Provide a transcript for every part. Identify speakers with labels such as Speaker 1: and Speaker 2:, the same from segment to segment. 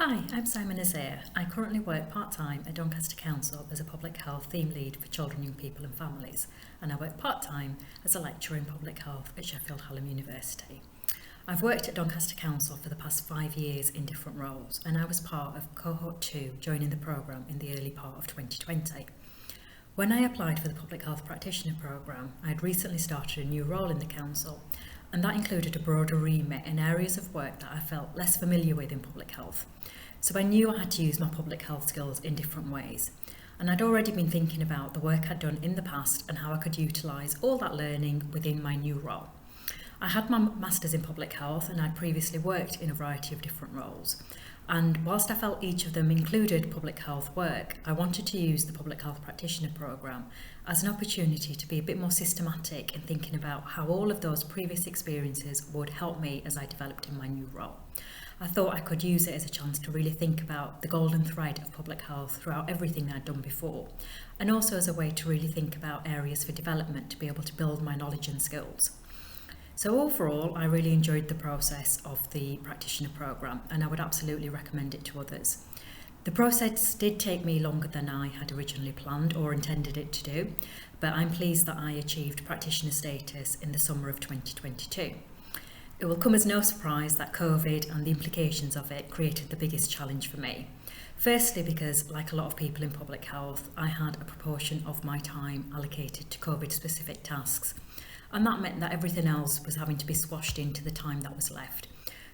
Speaker 1: Hi, I'm Saima. I currently work part-time at Doncaster Council as a public health theme lead for children, young people and families, and I work part-time as a lecturer in public health at Sheffield Hallam University. I've worked at Doncaster Council for the past 5 years in different roles, and I was part of cohort 2 joining the programme in the early part of 2020. When I applied for the Public Health Practitioner programme, I had recently started a new role in the council, and that included a broader remit in areas of work that I felt less familiar with in public health. So I knew I had to use my public health skills in different ways. And I'd already been thinking about the work I'd done in the past and how I could utilise all that learning within my new role. I had my Masters in Public Health and I'd previously worked in a variety of different roles. And whilst I felt each of them included public health work, I wanted to use the Public Health Practitioner programme as an opportunity to be a bit more systematic in thinking about how all of those previous experiences would help me as I developed in my new role. I thought I could use it as a chance to really think about the golden thread of public health throughout everything I'd done before, and also as a way to really think about areas for development to be able to build my knowledge and skills. So overall, I really enjoyed the process of the practitioner programme, and I would absolutely recommend it to others. The process did take me longer than I had originally planned or intended it to do, but I'm pleased that I achieved practitioner status in the summer of 2022. It will come as no surprise that COVID and the implications of it created the biggest challenge for me. Firstly, because like a lot of people in public health, I had a proportion of my time allocated to COVID-specific tasks, and that meant that everything else was having to be squashed into the time that was left.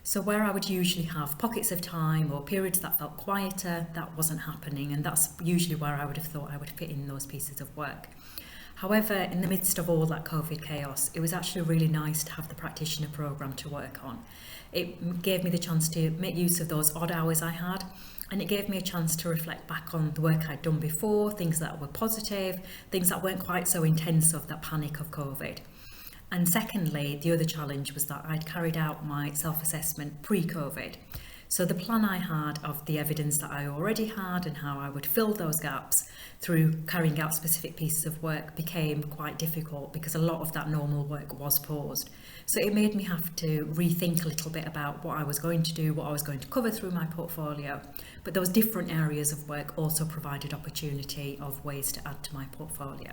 Speaker 1: So where I would usually have pockets of time or periods that felt quieter, that wasn't happening, and that's usually where I would have thought I would fit in those pieces of work. However, in the midst of all that COVID chaos, it was actually really nice to have the practitioner programme to work on. It gave me the chance to make use of those odd hours I had, and it gave me a chance to reflect back on the work I'd done before, things that were positive, things that weren't quite so intense of that panic of COVID. And secondly, the other challenge was that I'd carried out my self-assessment pre-COVID. So the plan I had of the evidence that I already had and how I would fill those gaps through carrying out specific pieces of work became quite difficult because a lot of that normal work was paused. So it made me have to rethink a little bit about what I was going to do, what I was going to cover through my portfolio. But those different areas of work also provided opportunity of ways to add to my portfolio.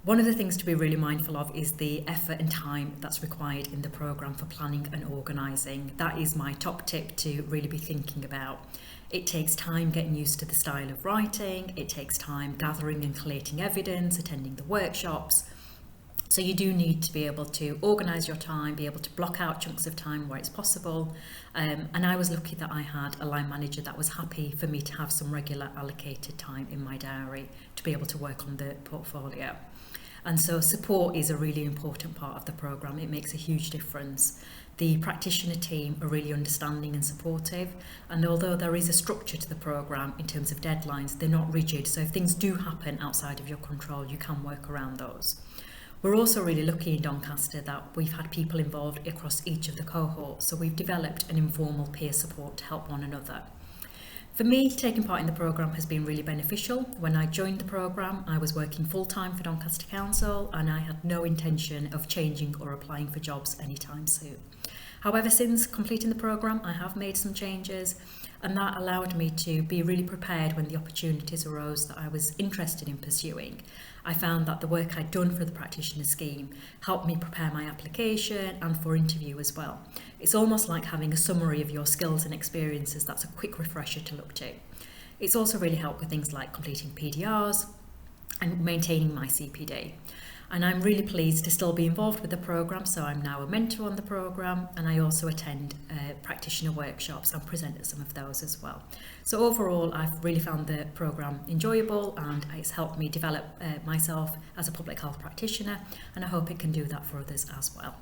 Speaker 1: One of the things to be really mindful of is the effort and time that's required in the programme for planning and organising. That is my top tip to really be thinking about. It takes time getting used to the style of writing, it takes time gathering and collating evidence, attending the workshops. So you do need to be able to organise your time, be able to block out chunks of time where it's possible. And I was lucky that I had a line manager that was happy for me to have some regular allocated time in my diary to be able to work on the portfolio. And so support is a really important part of the programme. It makes a huge difference. The practitioner team are really understanding and supportive, and although there is a structure to the programme in terms of deadlines, they're not rigid, so if things do happen outside of your control, you can work around those. We're also really lucky in Doncaster that we've had people involved across each of the cohorts, so we've developed an informal peer support to help one another. For me, taking part in the programme has been really beneficial. When I joined the programme, I was working full-time for Doncaster Council and I had no intention of changing or applying for jobs anytime soon. However, since completing the programme, I have made some changes, and that allowed me to be really prepared when the opportunities arose that I was interested in pursuing. I found that the work I'd done for the practitioner scheme helped me prepare my application and for interview as well. It's almost like having a summary of your skills and experiences that's a quick refresher to look to. It's also really helped with things like completing PDRs and maintaining my CPD. And I'm really pleased to still be involved with the programme, so I'm now a mentor on the programme, and I also attend practitioner workshops and present at some of those as well. So overall, I've really found the programme enjoyable, and it's helped me develop myself as a public health practitioner, and I hope it can do that for others as well.